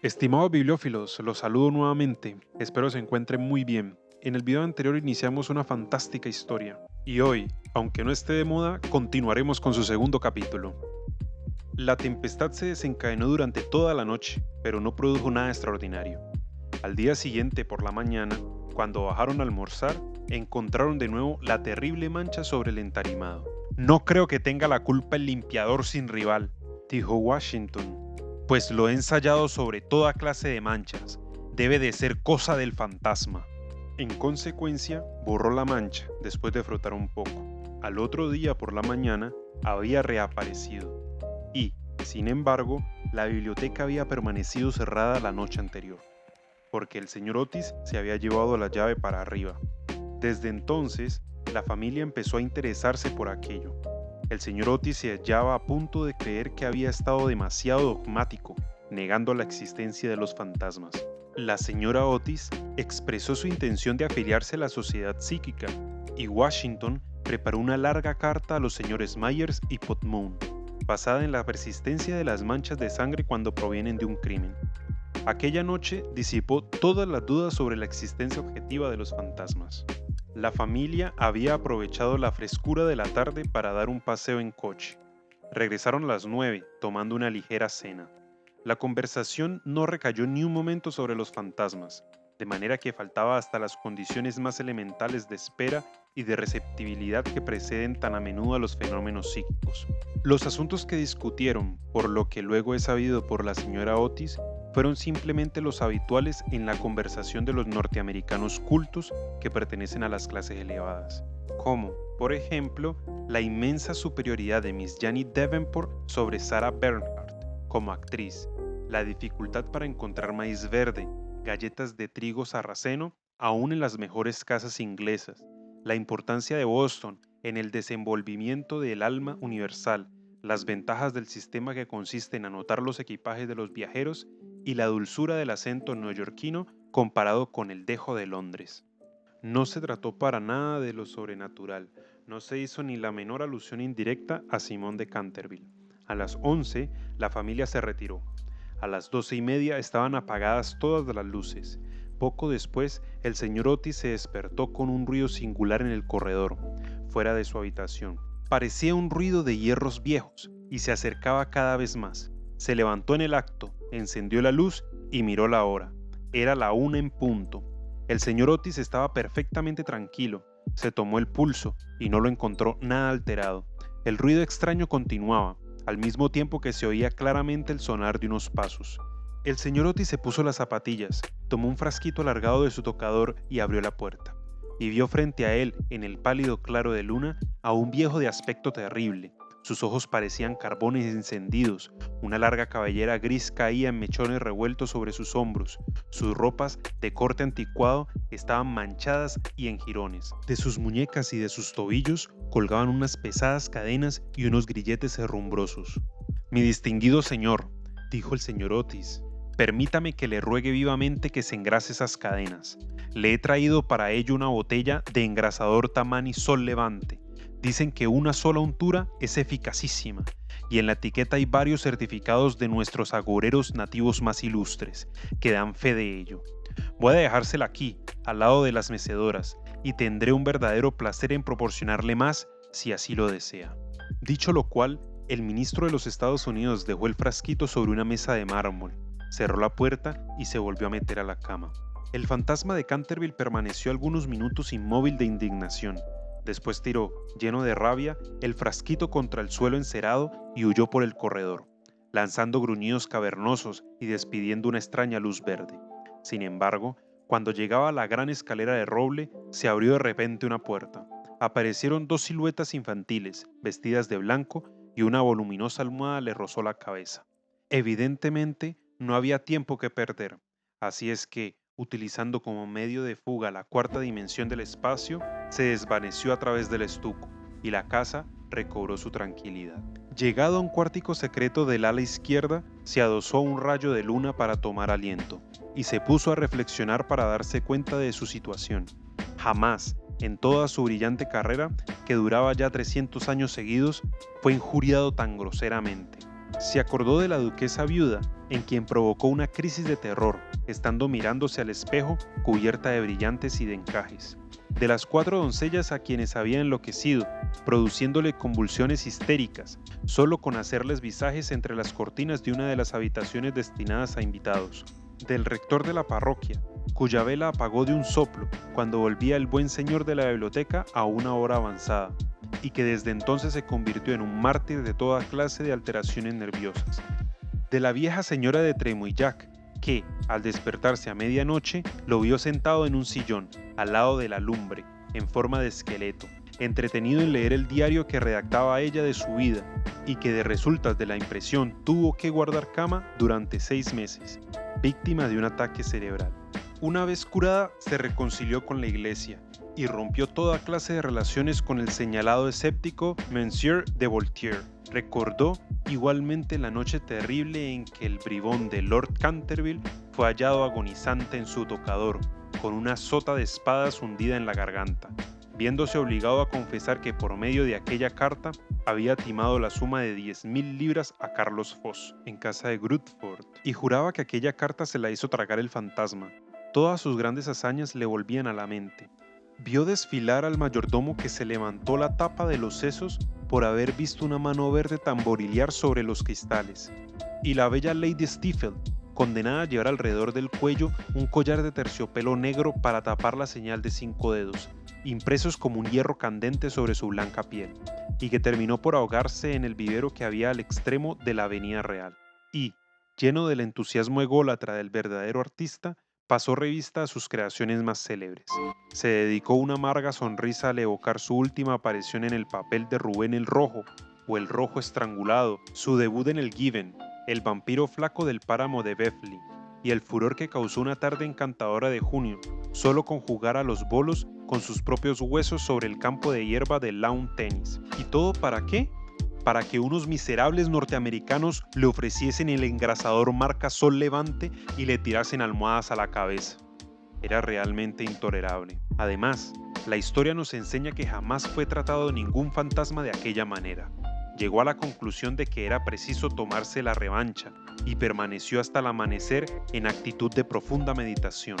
Estimados bibliófilos, los saludo nuevamente, espero se encuentren muy bien. En el video anterior iniciamos una fantástica historia, y hoy, aunque no esté de moda, continuaremos con su segundo capítulo. La tempestad se desencadenó durante toda la noche, pero no produjo nada extraordinario. Al día siguiente por la mañana, cuando bajaron a almorzar, encontraron de nuevo la terrible mancha sobre el entarimado. No creo que tenga la culpa el limpiador sin rival, dijo Washington, pues lo he ensayado sobre toda clase de manchas. Debe de ser cosa del fantasma. En consecuencia, borró la mancha después de frotar un poco. Al otro día por la mañana, había reaparecido. Y, sin embargo, la biblioteca había permanecido cerrada la noche anterior, porque el señor Otis se había llevado la llave para arriba. Desde entonces, la familia empezó a interesarse por aquello. El señor Otis se hallaba a punto de creer que había estado demasiado dogmático, negando la existencia de los fantasmas. La señora Otis expresó su intención de afiliarse a la sociedad psíquica, y Washington preparó una larga carta a los señores Myers y Putnam, basada en la persistencia de las manchas de sangre cuando provienen de un crimen. Aquella noche disipó todas las dudas sobre la existencia objetiva de los fantasmas. La familia había aprovechado la frescura de la tarde para dar un paseo en coche. Regresaron a las 9, tomando una ligera cena. La conversación no recayó ni un momento sobre los fantasmas, de manera que faltaba hasta las condiciones más elementales de espera y de receptibilidad que preceden tan a menudo a los fenómenos psíquicos. Los asuntos que discutieron, por lo que luego he sabido por la señora Otis, fueron simplemente los habituales en la conversación de los norteamericanos cultos que pertenecen a las clases elevadas, como, por ejemplo, la inmensa superioridad de Miss Janet Davenport sobre Sarah Bernhardt como actriz, la dificultad para encontrar maíz verde, galletas de trigo sarraceno, aún en las mejores casas inglesas, la importancia de Boston en el desenvolvimiento del alma universal, las ventajas del sistema que consiste en anotar los equipajes de los viajeros y la dulzura del acento neoyorquino comparado con el dejo de Londres. No se trató para nada de lo sobrenatural, no se hizo ni la menor alusión indirecta a Simón de Canterville. A las 11 la familia se retiró. A las 12:30 estaban apagadas todas las luces. Poco después, el señor Otis se despertó con un ruido singular en el corredor, fuera de su habitación. Parecía un ruido de hierros viejos y se acercaba cada vez más. Se levantó en el acto, encendió la luz y miró la hora. Era la 1 en punto. El señor Otis estaba perfectamente tranquilo. Se tomó el pulso y no lo encontró nada alterado. El ruido extraño continuaba, al mismo tiempo que se oía claramente el sonar de unos pasos. El señor Otis se puso las zapatillas, tomó un frasquito alargado de su tocador y abrió la puerta. Y vio frente a él, en el pálido claro de luna, a un viejo de aspecto terrible. Sus ojos parecían carbones encendidos, una larga cabellera gris caía en mechones revueltos sobre sus hombros, sus ropas de corte anticuado estaban manchadas y en jirones. De sus muñecas y de sus tobillos colgaban unas pesadas cadenas y unos grilletes herrumbrosos. «Mi distinguido señor», dijo el señor Otis, «permítame que le ruegue vivamente que se engrase esas cadenas. Le he traído para ello una botella de engrasador Tamani Sol Levante. Dicen que una sola untura es eficacísima, y en la etiqueta hay varios certificados de nuestros agoreros nativos más ilustres, que dan fe de ello. Voy a dejársela aquí, al lado de las mecedoras, y tendré un verdadero placer en proporcionarle más si así lo desea». Dicho lo cual, el ministro de los Estados Unidos dejó el frasquito sobre una mesa de mármol, cerró la puerta y se volvió a meter a la cama. El fantasma de Canterville permaneció algunos minutos inmóvil de indignación. Después tiró, lleno de rabia, el frasquito contra el suelo encerado y huyó por el corredor, lanzando gruñidos cavernosos y despidiendo una extraña luz verde. Sin embargo, cuando llegaba a la gran escalera de roble, se abrió de repente una puerta. Aparecieron dos siluetas infantiles, vestidas de blanco, y una voluminosa almohada le rozó la cabeza. Evidentemente, no había tiempo que perder, así es que, utilizando como medio de fuga la cuarta dimensión del espacio, se desvaneció a través del estuco, y la casa recobró su tranquilidad. Llegado a un cuartico secreto del ala izquierda, se adosó un rayo de luna para tomar aliento, y se puso a reflexionar para darse cuenta de su situación. Jamás, en toda su brillante carrera, que duraba ya 300 años seguidos, fue injuriado tan groseramente. Se acordó de la duquesa viuda, en quien provocó una crisis de terror, estando mirándose al espejo cubierta de brillantes y de encajes. De las 4 doncellas a quienes había enloquecido, produciéndole convulsiones histéricas, solo con hacerles visajes entre las cortinas de una de las habitaciones destinadas a invitados. Del rector de la parroquia, cuya vela apagó de un soplo cuando volvía el buen señor de la biblioteca a una hora avanzada, y que desde entonces se convirtió en un mártir de toda clase de alteraciones nerviosas. De la vieja señora de Tremouillac, que, al despertarse a medianoche, lo vio sentado en un sillón, al lado de la lumbre, en forma de esqueleto, entretenido en leer el diario que redactaba ella de su vida, y que de resultas de la impresión tuvo que guardar cama durante 6 meses, víctima de un ataque cerebral. Una vez curada, se reconcilió con la iglesia, y rompió toda clase de relaciones con el señalado escéptico Monsieur de Voltaire. Recordó igualmente la noche terrible en que el bribón de Lord Canterville fue hallado agonizante en su tocador, con una sota de espadas hundida en la garganta, viéndose obligado a confesar que por medio de aquella carta había timado la suma de 10.000 libras a Carlos Foss, en casa de Grudford, y juraba que aquella carta se la hizo tragar el fantasma. Todas sus grandes hazañas le volvían a la mente. Vio desfilar al mayordomo que se levantó la tapa de los sesos por haber visto una mano verde tamborilear sobre los cristales, y la bella Lady Steeple, condenada a llevar alrededor del cuello un collar de terciopelo negro para tapar la señal de 5 dedos, impresos como un hierro candente sobre su blanca piel, y que terminó por ahogarse en el vivero que había al extremo de la Avenida Real. Y, lleno del entusiasmo ególatra del verdadero artista, pasó revista a sus creaciones más célebres. Se dedicó una amarga sonrisa al evocar su última aparición en el papel de Rubén el Rojo, o el Rojo Estrangulado, su debut en el Given, el vampiro flaco del páramo de Bethley, y el furor que causó una tarde encantadora de junio, solo con jugar a los bolos con sus propios huesos sobre el campo de hierba del lawn tennis. ¿Y todo para qué? Para que unos miserables norteamericanos le ofreciesen el engrasador marca Sol Levante y le tirasen almohadas a la cabeza. Era realmente intolerable. Además, la historia nos enseña que jamás fue tratado ningún fantasma de aquella manera. Llegó a la conclusión de que era preciso tomarse la revancha y permaneció hasta el amanecer en actitud de profunda meditación.